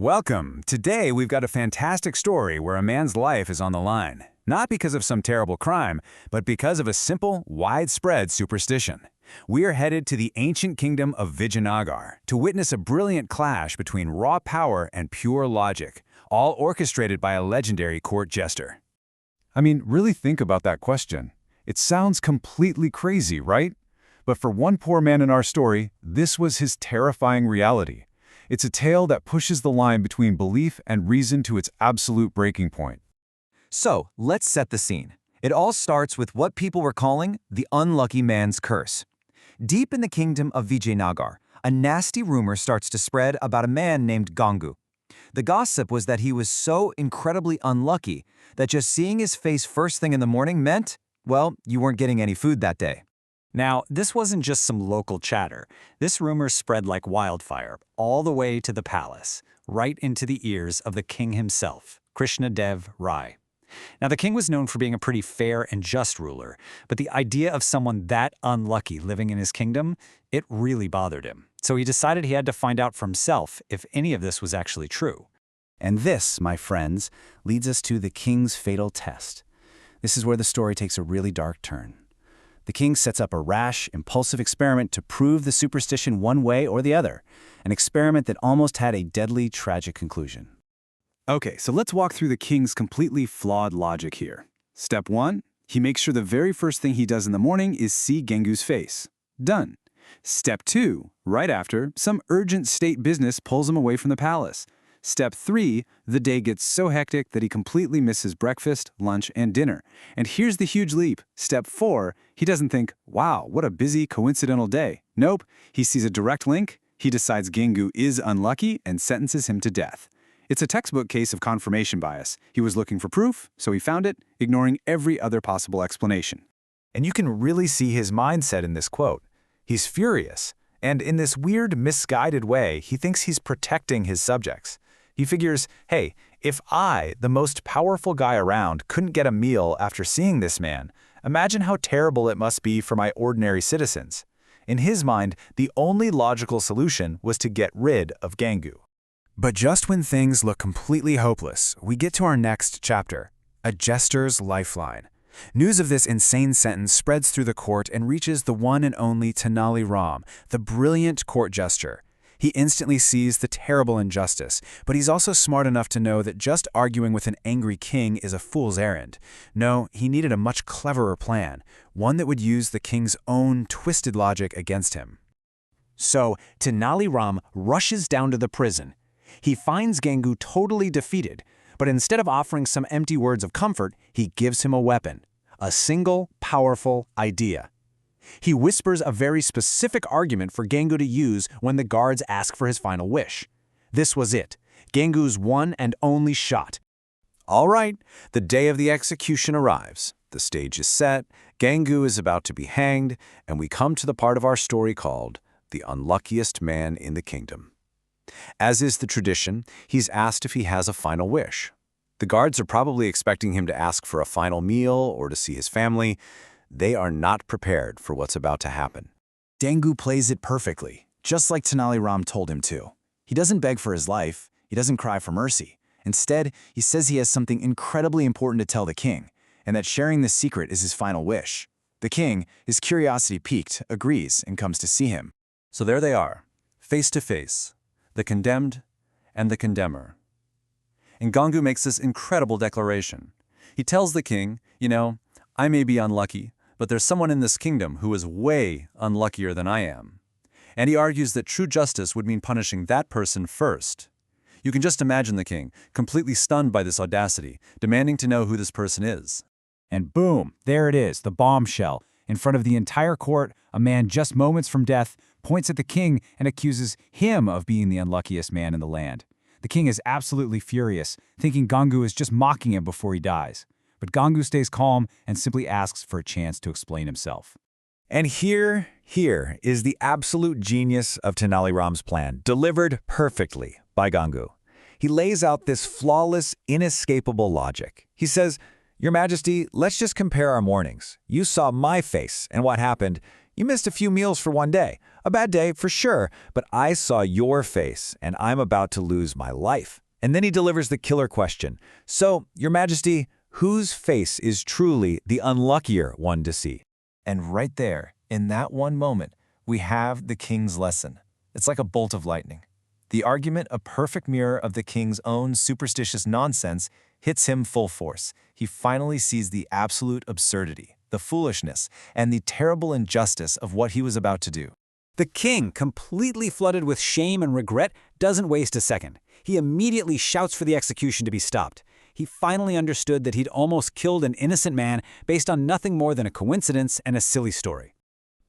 Welcome. Today we've got a fantastic story where a man's life is on the line. Not because of some terrible crime, but because of a simple, widespread superstition. We are headed to the ancient kingdom of Vijayanagar to witness a brilliant clash between raw power and pure logic, all orchestrated by a legendary court jester. I mean, really think about that question. It sounds completely crazy, right? But for one poor man in our story, this was his terrifying reality. It's a tale that pushes the line between belief and reason to its absolute breaking point. So, let's set the scene. It all starts with what people were calling the unlucky man's curse. Deep in the kingdom of Vijayanagar, a nasty rumor starts to spread about a man named Gangu. The gossip was that he was so incredibly unlucky that just seeing his face first thing in the morning meant, well, you weren't getting any food that day. Now, this wasn't just some local chatter. This rumor spread like wildfire all the way to the palace, right into the ears of the king himself, Krishnadev Rai. Now, the king was known for being a pretty fair and just ruler, but the idea of someone that unlucky living in his kingdom, it really bothered him. So he decided he had to find out for himself if any of this was actually true. And this, my friends, leads us to the king's fatal test. This is where the story takes a really dark turn. The king sets up a rash, impulsive experiment to prove the superstition one way or the other, an experiment that almost had a deadly, tragic conclusion. Okay, so let's walk through the king's completely flawed logic here. Step 1, he makes sure the very first thing he does in the morning is see Gangu's face. Done. Step 2, right after, some urgent state business pulls him away from the palace. Step 3, the day gets so hectic that he completely misses breakfast, lunch, and dinner. And here's the huge leap. Step 4, he doesn't think, wow, what a busy, coincidental day. Nope, he sees a direct link, he decides Gangu is unlucky, and sentences him to death. It's a textbook case of confirmation bias. He was looking for proof, so he found it, ignoring every other possible explanation. And you can really see his mindset in this quote. He's furious, and in this weird, misguided way, he thinks he's protecting his subjects. He figures, hey, if I, the most powerful guy around, couldn't get a meal after seeing this man, imagine how terrible it must be for my ordinary citizens. In his mind, the only logical solution was to get rid of Gangu. But just when things look completely hopeless, we get to our next chapter, a jester's lifeline. News of this insane sentence spreads through the court and reaches the one and only Tenali Ram, the brilliant court jester. He instantly sees the terrible injustice, but he's also smart enough to know that just arguing with an angry king is a fool's errand. No, he needed a much cleverer plan, one that would use the king's own twisted logic against him. So, Tenali Ram rushes down to the prison. He finds Gangu totally defeated, but instead of offering some empty words of comfort, he gives him a weapon, a single, powerful idea. He whispers a very specific argument for Gangu to use when the guards ask for his final wish. This was it, Gangu's one and only shot. All right, the day of the execution arrives. The stage is set, Gangu is about to be hanged, and we come to the part of our story called The Unluckiest Man in the Kingdom. As is the tradition, he's asked if he has a final wish. The guards are probably expecting him to ask for a final meal or to see his family. They are not prepared for what's about to happen. Gangu plays it perfectly, just like Tenali Ram told him to. He doesn't beg for his life, he doesn't cry for mercy. Instead, he says he has something incredibly important to tell the king, and that sharing this secret is his final wish. The king, his curiosity piqued, agrees and comes to see him. So there they are, face to face, the condemned and the condemner. And Gangu makes this incredible declaration. He tells the king, I may be unlucky, but there's someone in this kingdom who is way unluckier than I am. And he argues that true justice would mean punishing that person first. You can just imagine the king, completely stunned by this audacity, demanding to know who this person is. And boom, there it is, the bombshell. In front of the entire court, a man just moments from death points at the king and accuses him of being the unluckiest man in the land. The king is absolutely furious, thinking Gangu is just mocking him before he dies. But Gangu stays calm and simply asks for a chance to explain himself. And here is the absolute genius of Tenali Ram's plan, delivered perfectly by Gangu. He lays out this flawless, inescapable logic. He says, Your Majesty, let's just compare our mornings. You saw my face, and what happened? You missed a few meals for one day. A bad day, for sure, but I saw your face, and I'm about to lose my life. And then he delivers the killer question. So, Your Majesty, whose face is truly the unluckier one to see? And right there, in that one moment, we have the king's lesson. It's like a bolt of lightning. The argument, a perfect mirror of the king's own superstitious nonsense, hits him full force. He finally sees the absolute absurdity, the foolishness, and the terrible injustice of what he was about to do. The king, completely flooded with shame and regret, doesn't waste a second. He immediately shouts for the execution to be stopped. He finally understood that he'd almost killed an innocent man based on nothing more than a coincidence and a silly story.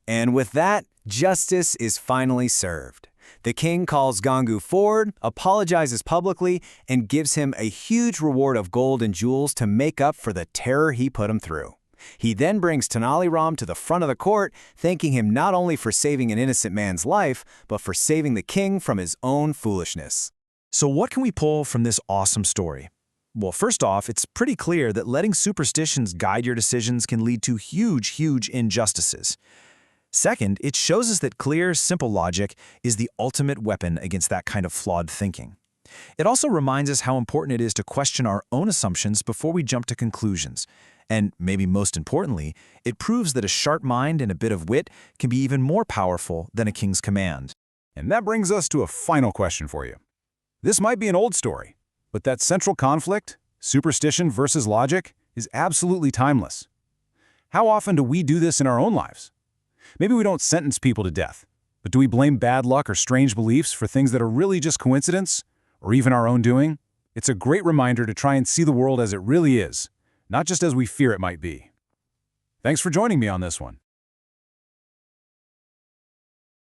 And with that, justice is finally served. The king calls Gangu forward, apologizes publicly, and gives him a huge reward of gold and jewels to make up for the terror he put him through. He then brings Tenali Ram to the front of the court, thanking him not only for saving an innocent man's life, but for saving the king from his own foolishness. So what can we pull from this awesome story? Well, first off, it's pretty clear that letting superstitions guide your decisions can lead to huge injustices. Second, it shows us that clear, simple logic is the ultimate weapon against that kind of flawed thinking. It also reminds us how important it is to question our own assumptions before we jump to conclusions. And maybe most importantly, it proves that a sharp mind and a bit of wit can be even more powerful than a king's command. And that brings us to a final question for you. This might be an old story, but that central conflict, superstition versus logic, is absolutely timeless. How often do we do this in our own lives? Maybe we don't sentence people to death, but do we blame bad luck or strange beliefs for things that are really just coincidence, or even our own doing? It's a great reminder to try and see the world as it really is, not just as we fear it might be. Thanks for joining me on this one.